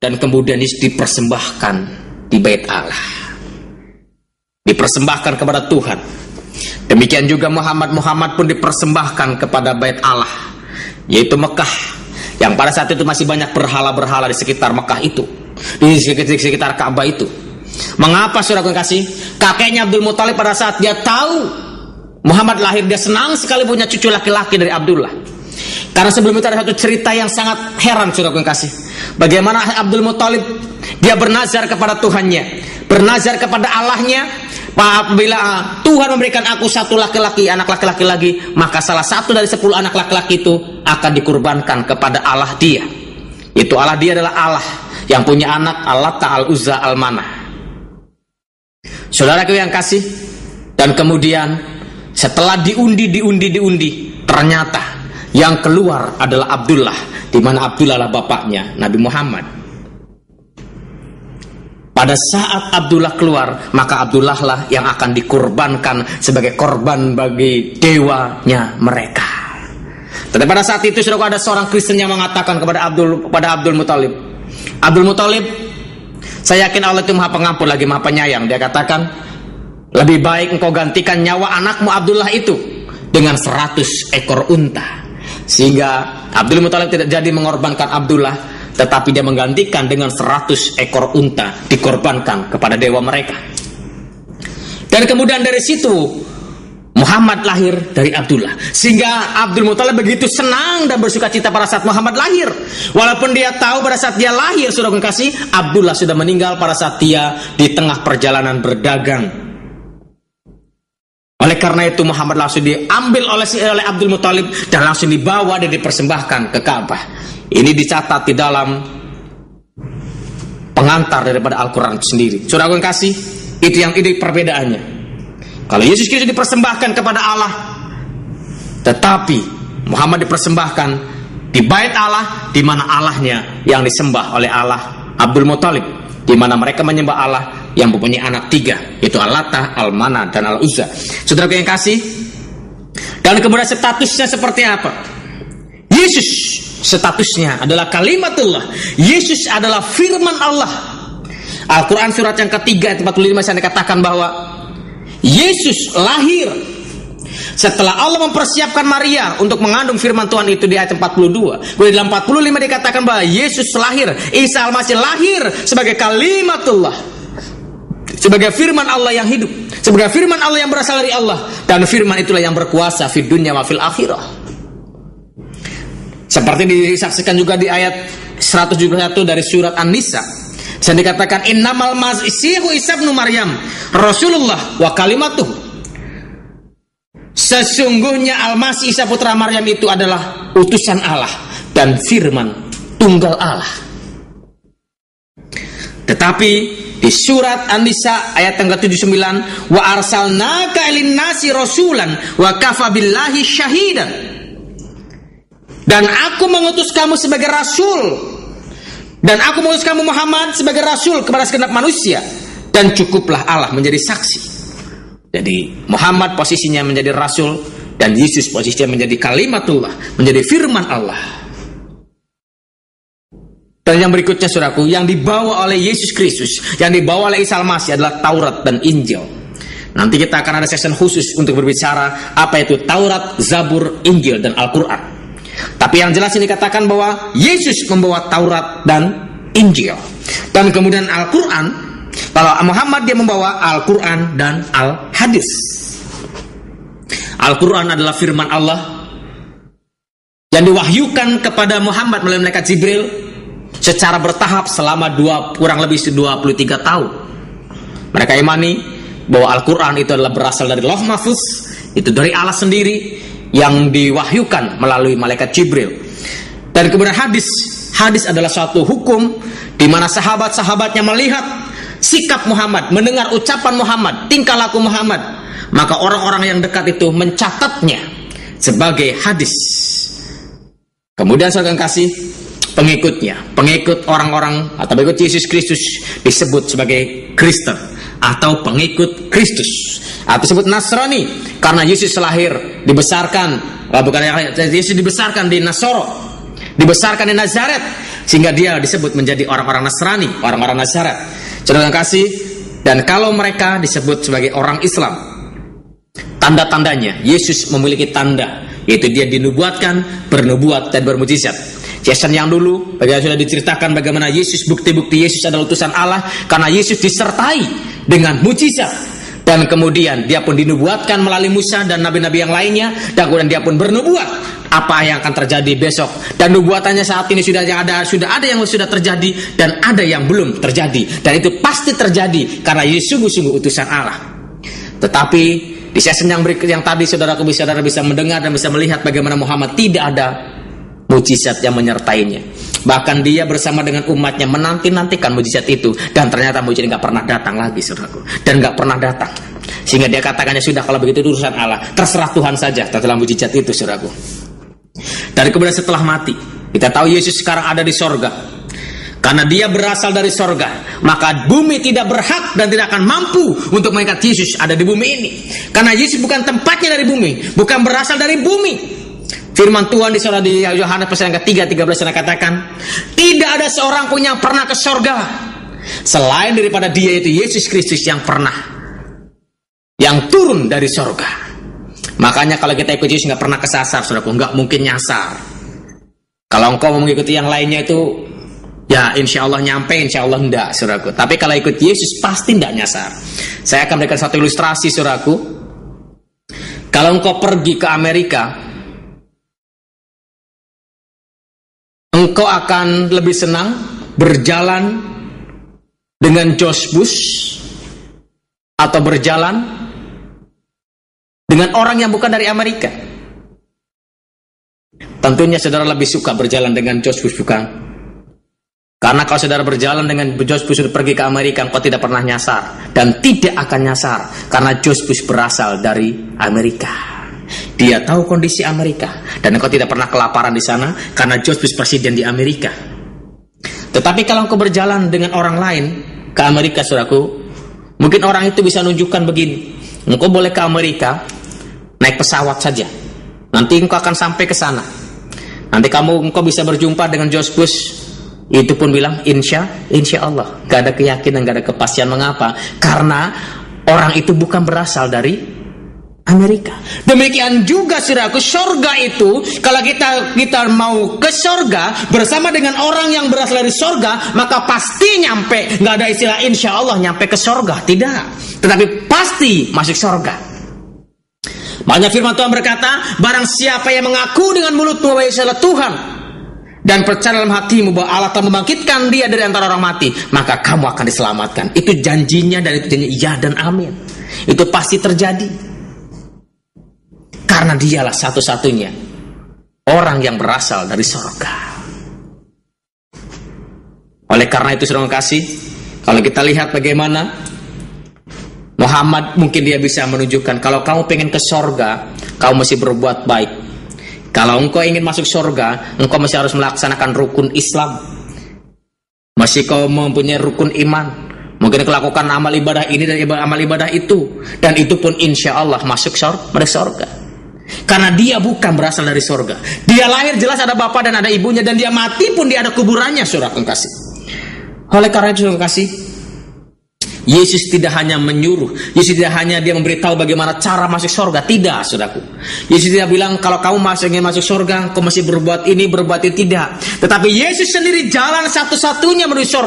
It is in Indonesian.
dan kemudian Yesus dipersembahkan di bait Allah, dipersembahkan kepada Tuhan. Demikian juga Muhammad pun dipersembahkan kepada bait Allah, yaitu Mekah, yang pada saat itu masih banyak berhala-berhala di sekitar Mekah itu, di sekitar Ka'bah itu. Mengapa saudara kasih? Kakeknya Abdul Muthalib pada saat dia tahu Muhammad lahir, dia senang sekali punya cucu laki-laki dari Abdullah. Karena sebelum itu ada satu cerita yang sangat heran saudara kasih. Bagaimana Abdul Muthalib dia bernazar kepada Tuhannya, bernazar kepada Allahnya, apabila Tuhan memberikan aku satu laki-laki, anak laki-laki lagi, maka salah satu dari 10 anak laki-laki itu akan dikurbankan kepada Allah dia. Itu Allah dia adalah Allah yang punya anak, Al-Lata, Al-Uzza, Al-Manah. Saudaraku yang kasih, dan kemudian setelah diundi, ternyata yang keluar adalah Abdullah, di mana Abdullah lah bapaknya Nabi Muhammad. Pada saat Abdullah keluar, maka Abdullah lah yang akan dikurbankan sebagai korban bagi dewanya mereka. Tetapi pada saat itu sudah ada seorang Kristen yang mengatakan kepada Abdul Muthalib, Abdul Muthalib, saya yakin Allah itu Maha Pengampun lagi Maha Penyayang. Dia katakan, lebih baik engkau gantikan nyawa anakmu Abdullah itu dengan 100 ekor unta. Sehingga Abdul Muthalib tidak jadi mengorbankan Abdullah, tetapi dia menggantikan dengan 100 ekor unta dikorbankan kepada dewa mereka. Dan kemudian dari situ Muhammad lahir dari Abdullah. Sehingga Abdul Muthalib begitu senang dan bersuka cita pada saat Muhammad lahir. Walaupun dia tahu pada saat dia lahir, saudara kasih, Abdullah sudah meninggal pada saat dia di tengah perjalanan berdagang. Oleh karena itu Muhammad langsung diambil oleh Abdul Muthalib dan langsung dibawa dan dipersembahkan ke Ka'bah. Ini dicatat di dalam pengantar daripada Al-Quran itu sendiri. Saudara yang kasih, itu yang ini perbedaannya. Kalau Yesus Kristus dipersembahkan kepada Allah, tetapi Muhammad dipersembahkan di bait Allah, di mana Allahnya yang disembah oleh Allah Abdul Muthalib, di mana mereka menyembah Allah yang mempunyai anak 3, yaitu Al-Lata, Al-Manah, dan Al-Uzza. Saudara yang kasih, dan kemudian statusnya seperti apa? Yesus statusnya adalah kalimatullah. Yesus adalah firman Allah. Al-Quran surat yang ketiga ayat 45 saya dikatakan bahwa Yesus lahir setelah Allah mempersiapkan Maria untuk mengandung firman Tuhan itu di ayat 42. Kemudian dalam 45 dikatakan bahwa Yesus lahir, Isa Al-Masih lahir sebagai kalimatullah, sebagai firman Allah yang hidup, sebagai firman Allah yang berasal dari Allah, dan firman itulah yang berkuasa fid dunya wa fil akhirah. Seperti disaksikan juga di ayat 171 dari surat An-Nisa. Dan dikatakan innamal masihu Isa ibnu Maryam Rasulullah wa kalimatuh. Sesungguhnya Al-Masih Isa putra Maryam itu adalah utusan Allah dan firman tunggal Allah. Tetapi di surat An-Nisa ayat yang ke-79, wa arsalnaka lin-nasi rasulan wa kafa billahi syahidan. Dan aku mengutus kamu sebagai rasul, dan aku mengutus kamu Muhammad sebagai rasul kepada segenap manusia, dan cukuplah Allah menjadi saksi. Jadi Muhammad posisinya menjadi rasul, dan Yesus posisinya menjadi kalimatullah, menjadi firman Allah. Dan yang berikutnya saudaraku, yang dibawa oleh Yesus Kristus, yang dibawa oleh Isa Al-Masih adalah Taurat dan Injil. Nanti kita akan ada session khusus untuk berbicara apa itu Taurat, Zabur, Injil, dan Al-Quran. Tapi yang jelas ini dikatakan bahwa Yesus membawa Taurat dan Injil. Dan kemudian Al-Quran, kalau Muhammad dia membawa Al-Quran dan Al-Hadis. Al-Quran adalah firman Allah yang diwahyukan kepada Muhammad melalui malaikat Jibril secara bertahap selama kurang lebih 23 tahun. Mereka imani bahwa Al-Quran itu adalah berasal dari Lauh Mahfuz, itu dari Allah sendiri yang diwahyukan melalui malaikat Jibril. Dan kemudian hadis adalah suatu hukum di mana sahabat-sahabatnya melihat sikap Muhammad, mendengar ucapan Muhammad, tingkah laku Muhammad, maka orang-orang yang dekat itu mencatatnya sebagai hadis. Kemudian saya akan kasih pengikut orang-orang atau pengikut Yesus Kristus disebut sebagai Kristen atau pengikut Kristus, atau disebut Nasrani karena Yesus lahir, dibesarkan, bukan Yesus dibesarkan di Nasoro, dibesarkan di Nazaret, sehingga dia disebut menjadi orang-orang Nasrani, orang-orang Nasyarat. Saudara yang kasih, dan kalau mereka disebut sebagai orang Islam, tanda-tandanya Yesus memiliki tanda, yaitu dia dinubuatkan, bernubuat dan bermujizat. Jason yang dulu bagaimana sudah diceritakan bagaimana Yesus, bukti-bukti Yesus adalah utusan Allah karena Yesus disertai dengan mujizat, dan kemudian dia pun dinubuatkan melalui Musa dan nabi-nabi yang lainnya, dan kemudian dia pun bernubuat apa yang akan terjadi besok, dan nubuatannya saat ini sudah ada yang sudah terjadi dan ada yang belum terjadi, dan itu pasti terjadi karena Yesus sungguh-sungguh utusan Allah. Tetapi di season yang berikut yang tadi saudara bisa mendengar dan bisa melihat bagaimana Muhammad tidak ada mujizat yang menyertainya. Bahkan dia bersama dengan umatnya menanti-nantikan mujizat itu, dan ternyata mujizat nggak pernah datang lagi, saudaraku, dan nggak pernah datang. Sehingga dia katakannya sudah, kalau begitu itu urusan Allah, terserah Tuhan saja dalam mujizat itu, saudaraku. Dan kemudian setelah mati, kita tahu Yesus sekarang ada di sorga. Karena dia berasal dari sorga, maka bumi tidak berhak dan tidak akan mampu untuk mengikat Yesus ada di bumi ini. Karena Yesus bukan tempatnya dari bumi, bukan berasal dari bumi. Firman Tuhan di surah di Yohanes pasal yang ketiga 13 katakan, tidak ada seorang pun yang pernah ke sorga selain daripada dia, yaitu Yesus Kristus yang turun dari sorga. Makanya kalau kita ikut Yesus nggak pernah kesasar, saudaraku, nggak mungkin nyasar. Kalau engkau mau mengikuti yang lainnya itu, ya insya Allah nyampe, insya Allah enggak, saudaraku. Tapi kalau ikut Yesus pasti enggak nyasar. Saya akan berikan satu ilustrasi, saudaraku. Kalau engkau pergi ke Amerika, engkau akan lebih senang berjalan dengan George Bush atau berjalan dengan orang yang bukan dari Amerika? Tentunya saudara lebih suka berjalan dengan George Bush, bukan? Karena kalau saudara berjalan dengan George Bush pergi ke Amerika, engkau tidak pernah nyasar dan tidak akan nyasar karena George Bush berasal dari Amerika. Dia tahu kondisi Amerika dan engkau tidak pernah kelaparan di sana karena George Bush presiden di Amerika. Tetapi kalau engkau berjalan dengan orang lain ke Amerika, saudaraku, mungkin orang itu bisa menunjukkan begini: engkau boleh ke Amerika naik pesawat saja, nanti engkau akan sampai ke sana. Nanti engkau bisa berjumpa dengan George Bush. Itu pun bilang insya Allah, gak ada keyakinan, gak ada kepastian. Mengapa? Karena orang itu bukan berasal dari Amerika. Demikian juga saudaraku, sorga itu, kalau kita mau ke sorga bersama dengan orang yang berasal dari sorga, maka pasti nyampe. Nggak ada istilah insya Allah nyampe ke sorga, tidak. Tetapi pasti masuk sorga. Makanya firman Tuhan berkata, barang siapa yang mengaku dengan mulutmu bahwa Yesus adalah Tuhan dan percaya dalam hatimu bahwa Allah telah membangkitkan dia dari antara orang mati, maka kamu akan diselamatkan. Itu janjinya, dan itu janji iya dan amin. Itu pasti terjadi. Karena dialah satu-satunya orang yang berasal dari sorga. Oleh karena itu, saudara kasih, kalau kita lihat bagaimana Muhammad, mungkin dia bisa menunjukkan, kalau kamu pengen ke sorga, kamu mesti berbuat baik. Kalau engkau ingin masuk sorga, engkau mesti harus melaksanakan rukun Islam. Masih kau mempunyai rukun iman. Mungkin kau lakukan amal ibadah ini dan amal ibadah itu, dan itu pun insya Allah masuk sorga. Karena dia bukan berasal dari sorga. Dia lahir jelas ada bapak dan ada ibunya, dan dia mati pun dia ada kuburannya, saudara kasih. Oleh karena itu, saudara kasih, Yesus tidak hanya menyuruh, Yesus tidak hanya dia memberitahu bagaimana cara masuk sorga, tidak, saudaraku. Yesus tidak bilang kalau kamu ingin masuk sorga, kau mesti berbuat ini, berbuat itu, tidak. Tetapi Yesus sendiri jalan satu-satunya menuju sorga.